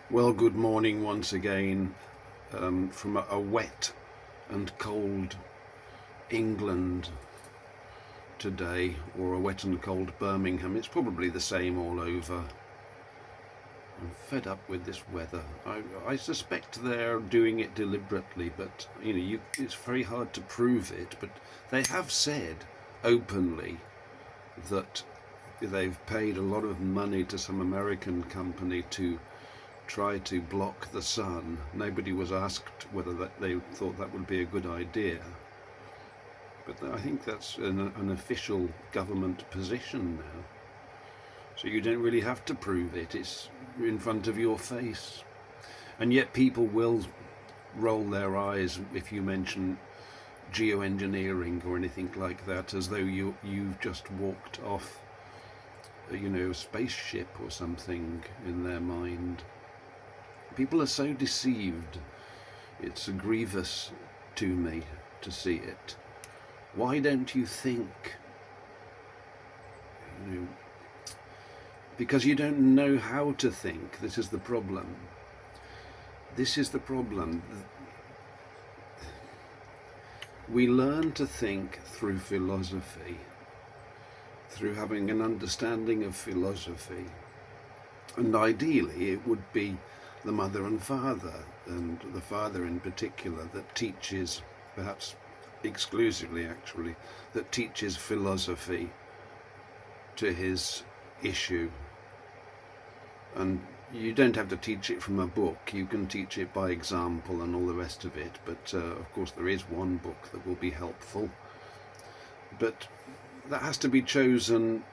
Well, good morning once again from a wet and cold England today, or a wet and cold Birmingham. It's probably the same all over. I'm fed up with this weather. I suspect they're doing it deliberately, but it's very hard to prove it. But they have said openly that they've paid a lot of money to some American company to try to block the sun. Nobody was asked whether they thought that would be a good idea. But I think that's an official government position now. So you don't really have to prove it. It's in front of your face. And yet people will roll their eyes if you mention geoengineering or anything like that, as though you've just walked off a spaceship or something in their mind. People are so deceived. It's grievous to me to see it. Why don't you think? Because you don't know how to think. This is the problem. This is the problem. We learn to think through philosophy, through having an understanding of philosophy. And ideally it would be the mother and father, and the father in particular, that teaches, perhaps exclusively actually, that teaches philosophy to his issue. And you don't have to teach it from a book, you can teach it by example and all the rest of it, but of course there is one book that will be helpful, but that has to be chosen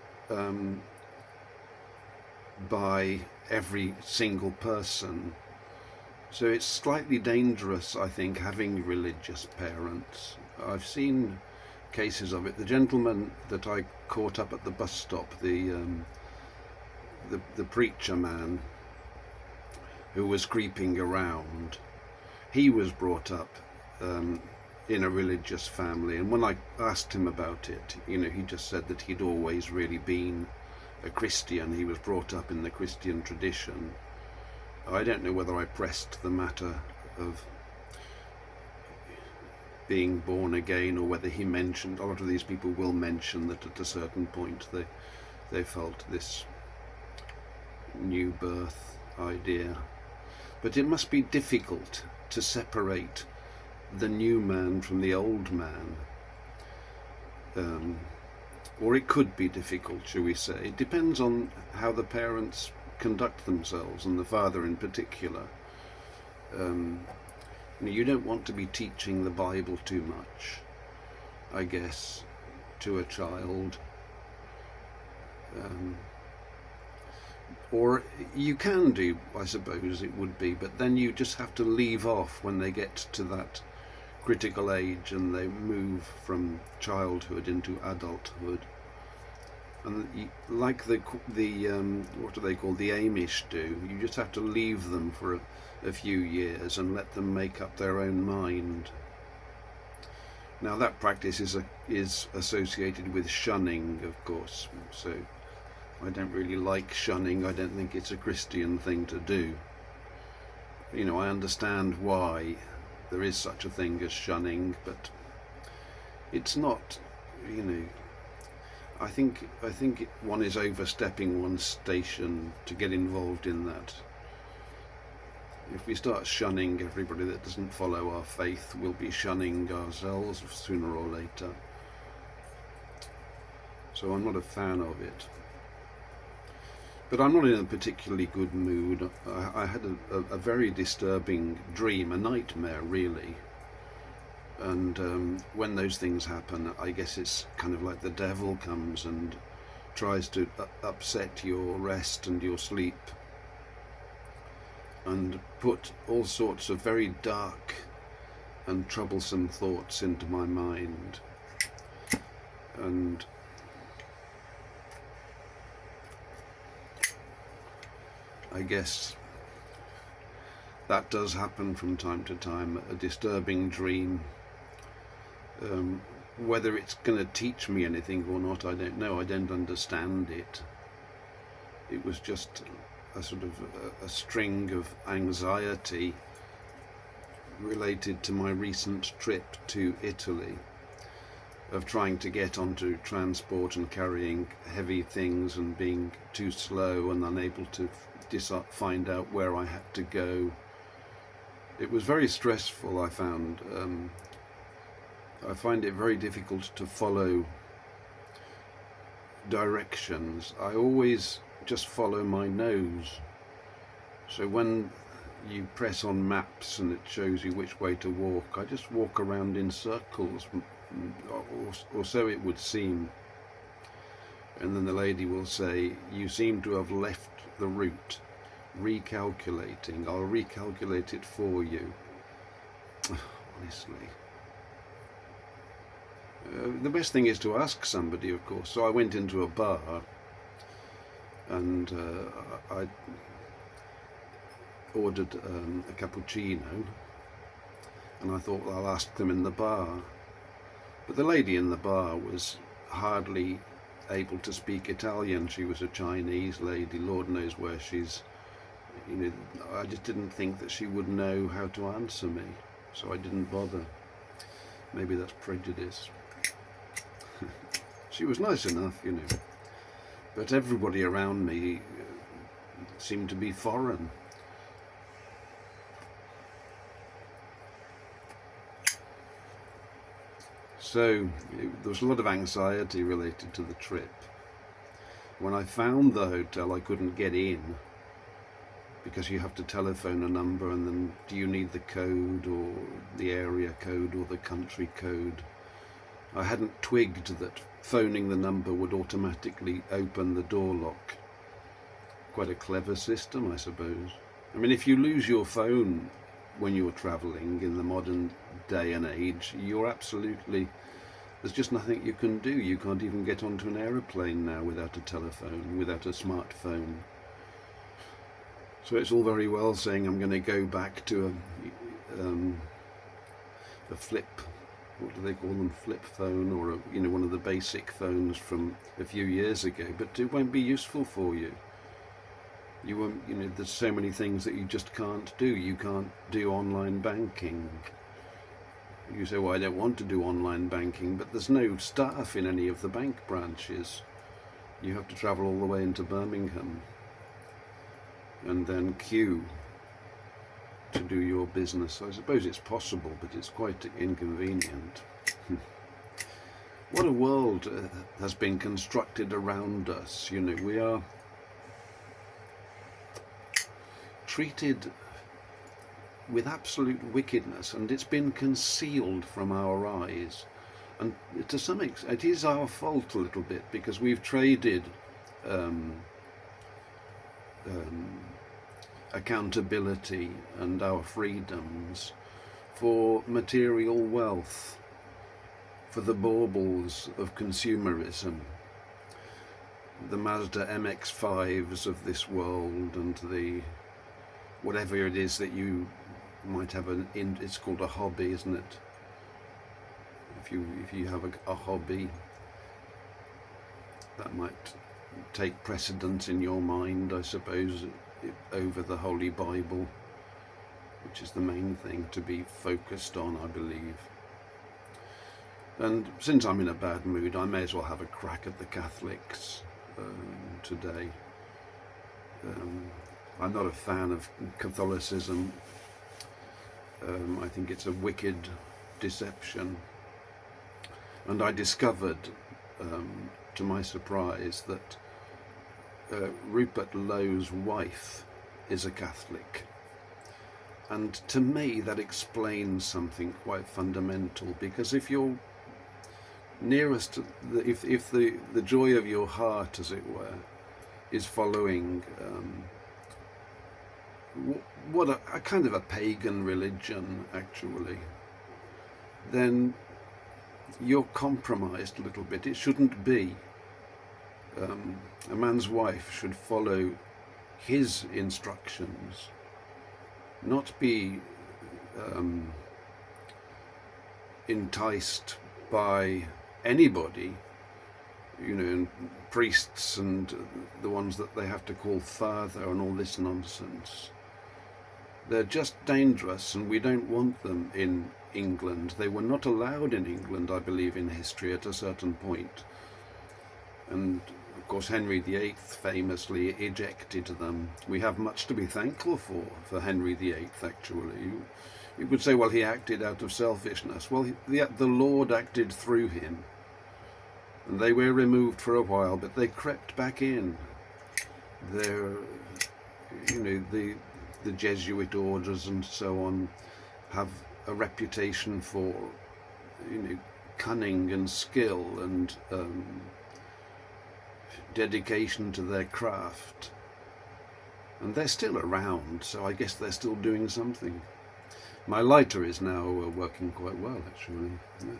by every single person. So it's slightly dangerous, I think, having religious parents. I've seen cases of it. The gentleman that I caught up at the bus stop, the preacher man who was creeping around, he was brought up in a religious family, and when I asked him about it, he just said that he'd always really been a Christian. He was brought up in the Christian tradition. I don't know whether I pressed the matter of being born again, or whether he mentioned, a lot of these people will mention that at a certain point they felt this new birth idea. But it must be difficult to separate the new man from the old man. Or it could be difficult, shall we say. It depends on how the parents conduct themselves, and the father in particular. You don't want to be teaching the Bible too much, I guess, to a child. Or you can do, I suppose it would be, but then you just have to leave off when they get to that critical age and they move from childhood into adulthood. And like the what do they call, the Amish do, you just have to leave them for a few years and let them make up their own mind. Now that practice is associated with shunning, of course, so I don't really like shunning. I don't think it's a Christian thing to do. I understand why there is such a thing as shunning, but it's not, I think one is overstepping one's station to get involved in that. If we start shunning everybody that doesn't follow our faith, we'll be shunning ourselves sooner or later. So I'm not a fan of it. But I'm not in a particularly good mood. I had a very disturbing dream, a nightmare really. And when those things happen, I guess it's kind of like the devil comes and tries to upset your rest and your sleep, and put all sorts of very dark and troublesome thoughts into my mind. And I guess that does happen from time to time, a disturbing dream. Whether it's going to teach me anything or not, I don't know. I don't understand it. It was just a sort of a string of anxiety related to my recent trip to Italy, of trying to get onto transport and carrying heavy things and being too slow and unable to find out where I had to go. It was very stressful, I found. I find it very difficult to follow directions. I always just follow my nose. So when you press on maps and it shows you which way to walk, I just walk around in circles, or so it would seem. And then the lady will say, "You seem to have left the route. Recalculating. I'll recalculate it for you." Honestly. The best thing is to ask somebody, of course. So I went into a bar and I ordered a cappuccino, and I thought, well, I'll ask them in the bar. But the lady in the bar was hardly able to speak Italian. She was a Chinese lady. Lord knows where she's, I just didn't think that she would know how to answer me, so I didn't bother. Maybe that's prejudice. She was nice enough, but everybody around me seemed to be foreign. So there was a lot of anxiety related to the trip. When I found the hotel, I couldn't get in because you have to telephone a number, and then do you need the code or the area code or the country code? I hadn't twigged that phoning the number would automatically open the door lock. Quite a clever system, I suppose. I mean, if you lose your phone when you're travelling in the modern day and age, there's just nothing you can do. You can't even get onto an aeroplane now without a telephone, without a smartphone. So it's all very well saying I'm going to go back to a flip, what do they call them, flip phone, or one of the basic phones from a few years ago, but it won't be useful for you. You won't, there's so many things that you just can't do. You can't do online banking. You say, well, I don't want to do online banking, but there's no staff in any of the bank branches. You have to travel all the way into Birmingham and then queue to do your business. I suppose it's possible, but it's quite inconvenient. What a world has been constructed around us. We are treated with absolute wickedness, and it's been concealed from our eyes, and to some extent it is our fault a little bit, because we've traded accountability and our freedoms for material wealth, for the baubles of consumerism, the Mazda MX-5s of this world, and the whatever it is that you might have it's called a hobby, isn't it? If you have a hobby, that might take precedence in your mind, I suppose, over the Holy Bible, which is the main thing to be focused on, I believe. And since I'm in a bad mood, I may as well have a crack at the Catholics today. I'm not a fan of Catholicism. I think it's a wicked deception. And I discovered, to my surprise, that Rupert Lowe's wife is a Catholic. And to me that explains something quite fundamental, because if you're nearest to if the joy of your heart, as it were, is following what a kind of a pagan religion, actually, then you're compromised a little bit. It shouldn't be. A man's wife should follow his instructions, not be enticed by anybody and priests and the ones that they have to call father and all this nonsense. They're just dangerous, and we don't want them in England. They were not allowed in England, I believe, in history at a certain point. And of course Henry VIII famously ejected them. We have much to be thankful for Henry VIII, actually. You could say, well, he acted out of selfishness. Well, the Lord acted through him. And they were removed for a while, but they crept back in. They're, the Jesuit orders and so on have a reputation for, cunning and skill and dedication to their craft. And they're still around, so I guess they're still doing something. My lighter is now working quite well, actually. Yeah.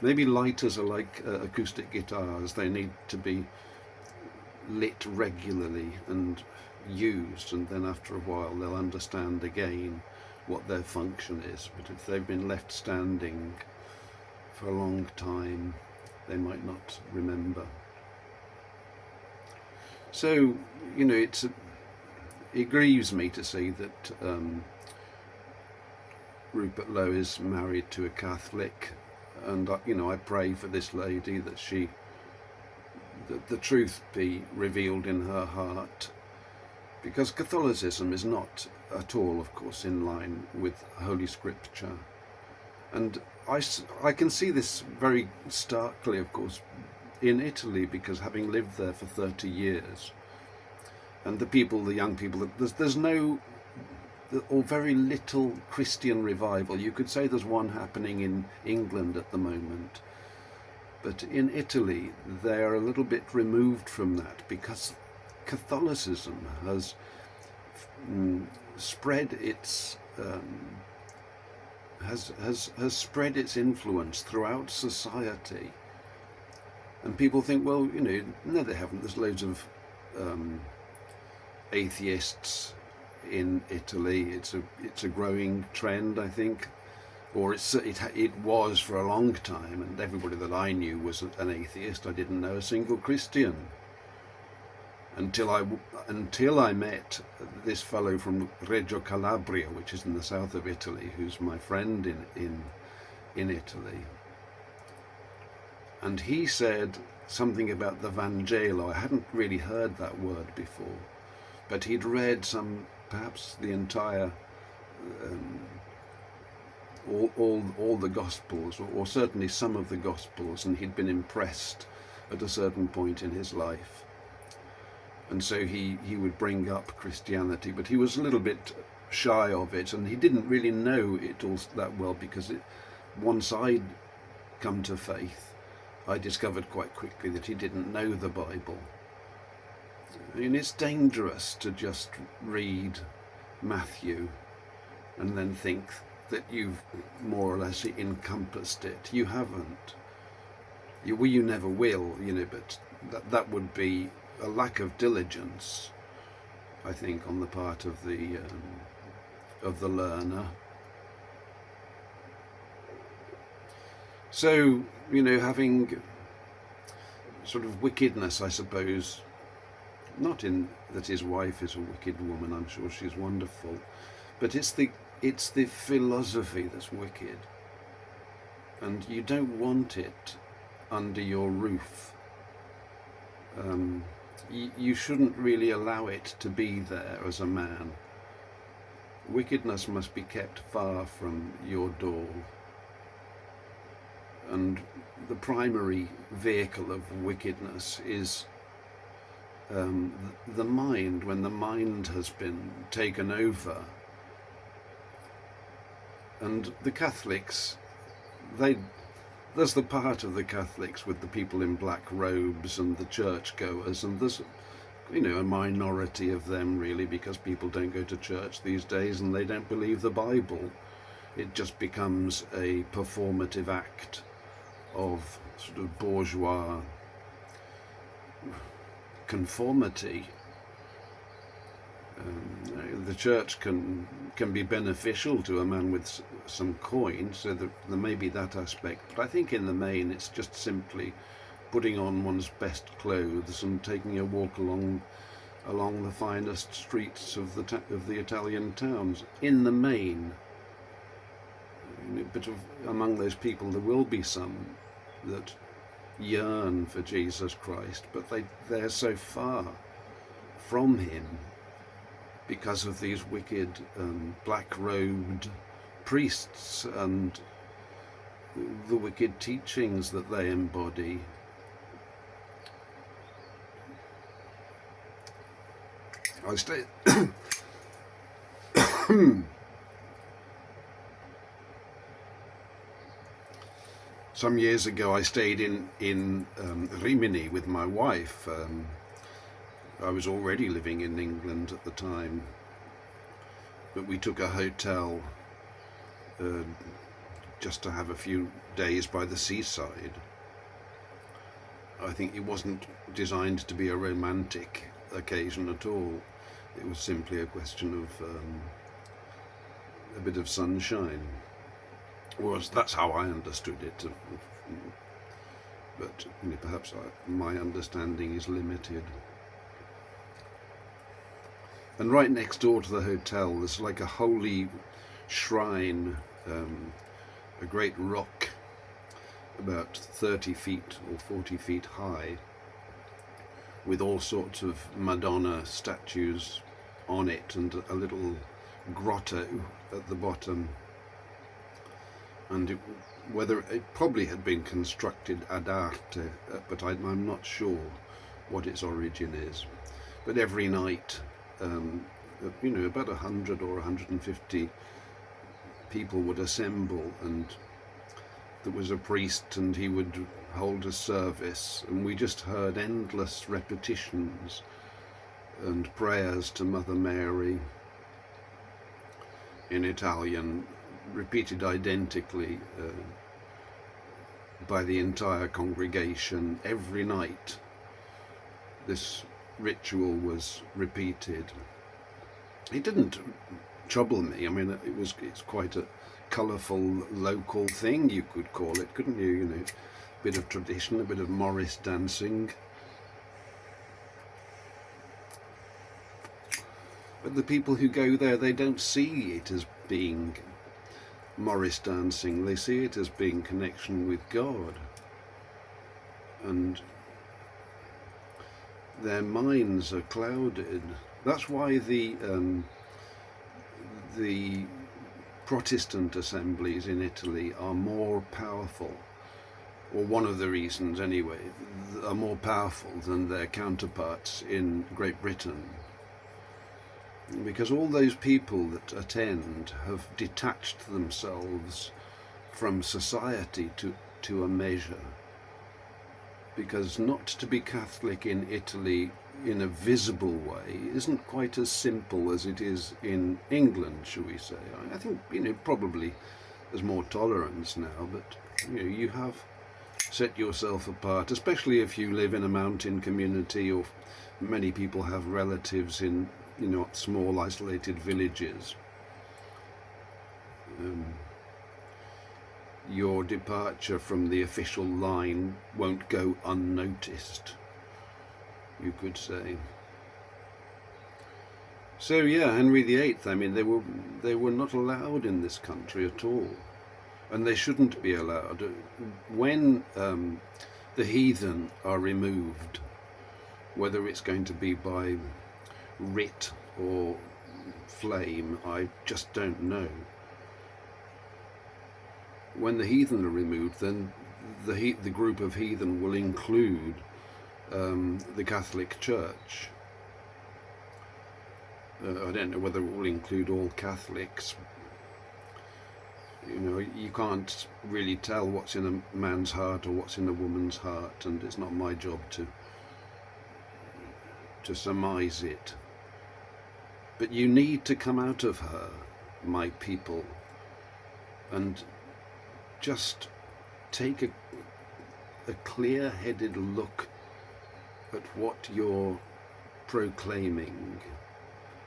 Maybe lighters are like acoustic guitars. They need to be lit regularly and used, and then after a while they'll understand again what their function is. But if they've been left standing for a long time, they might not remember. So, it grieves me to see that Rupert Lowe is married to a Catholic, and I pray for this lady that the truth be revealed in her heart, because Catholicism is not at all, of course, in line with Holy Scripture. And I can see this very starkly, of course, in Italy, because having lived there for 30 years, and the young people, there's no, or very little Christian revival. You could say there's one happening in England at the moment, but in Italy they're a little bit removed from that, because Catholicism has spread its has spread its influence throughout society. And people think, well, no, they haven't. There's loads of atheists in Italy. It's a growing trend, I think, or it was for a long time. And everybody that I knew was an atheist. I didn't know a single Christian until I met this fellow from Reggio Calabria, which is in the south of Italy, who's my friend in Italy. And he said something about the Vangelo. I hadn't really heard that word before, but he'd read perhaps the entire, all the Gospels, or certainly some of the Gospels, and he'd been impressed at a certain point in his life. And so he would bring up Christianity, but he was a little bit shy of it, and he didn't really know it all that well, because once I'd come to faith, I discovered quite quickly that he didn't know the Bible. I mean, it's dangerous to just read Matthew and then think that you've more or less encompassed it. You haven't. You never will, but that would be a lack of diligence, I think, on the part of the learner. So, having sort of wickedness, I suppose, not in that his wife is a wicked woman, I'm sure she's wonderful, but it's the philosophy that's wicked, and you don't want it under your roof. You shouldn't really allow it to be there as a man. Wickedness must be kept far from your door. And the primary vehicle of wickedness is the mind. When the mind has been taken over. And the Catholics, there's the part of the Catholics with the people in black robes and the churchgoers, and there's a minority of them, really, because people don't go to church these days and they don't believe the Bible. It just becomes a performative act of sort of bourgeois conformity. The church can be beneficial to a man with some coin, so that there may be that aspect. But I think in the main, it's just simply putting on one's best clothes and taking a walk along the finest streets of the Italian towns. In the main, but among those people, there will be some that yearn for Jesus Christ, but they're so far from him because of these wicked black-robed priests and the wicked teachings that they embody. I stayed some years ago. I stayed in Rimini with my wife. I was already living in England at the time, but we took a hotel just to have a few days by the seaside. I think it wasn't designed to be a romantic occasion at all. It was simply a question of a bit of sunshine. That's how I understood it, but perhaps my understanding is limited. And right next door to the hotel, there's like a holy shrine, a great rock about 30 feet or 40 feet high, with all sorts of Madonna statues on it and a little grotto at the bottom. And whether it probably had been constructed ad arte, but I'm not sure what its origin is. But every night, about 100 or 150 people would assemble, and there was a priest, and he would hold a service, and we just heard endless repetitions and prayers to Mother Mary in Italian, repeated identically by the entire congregation. Every night this ritual was repeated. It didn't trouble me. I mean, it's quite a colourful local thing, you could call it, couldn't you? A bit of tradition, a bit of Morris dancing. But the people who go there, they don't see it as being Morris dancing. They see it as being connection with God, and their minds are clouded. That's why the Protestant assemblies in Italy are more powerful, or one of the reasons anyway, are more powerful than their counterparts in Great Britain. Because all those people that attend have detached themselves from society to a measure. Because not to be Catholic in Italy in a visible way isn't quite as simple as it is in England, shall we say. I think, probably there's more tolerance now, but you have set yourself apart, especially if you live in a mountain community, or many people have relatives in small isolated villages. Your departure from the official line won't go unnoticed, you could say. So yeah, Henry VIII, I mean, they were not allowed in this country at all, and they shouldn't be allowed. When the heathen are removed, whether it's going to be by writ or flame, I just don't know. When the heathen are removed, then the group of heathen will include the Catholic Church. I don't know whether it will include all Catholics. You can't really tell what's in a man's heart or what's in a woman's heart, and it's not my job to surmise it. But you need to come out of her, my people, and just take a clear-headed look at what you're proclaiming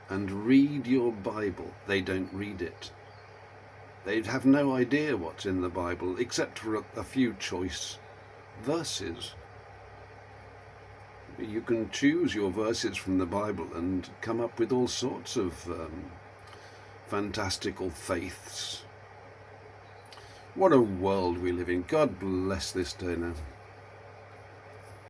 and read your Bible, they don't read it. They have no idea what's in the Bible, except for a few choice verses. You can choose your verses from the Bible and come up with all sorts of fantastical faiths. What a world we live in. God bless this day now.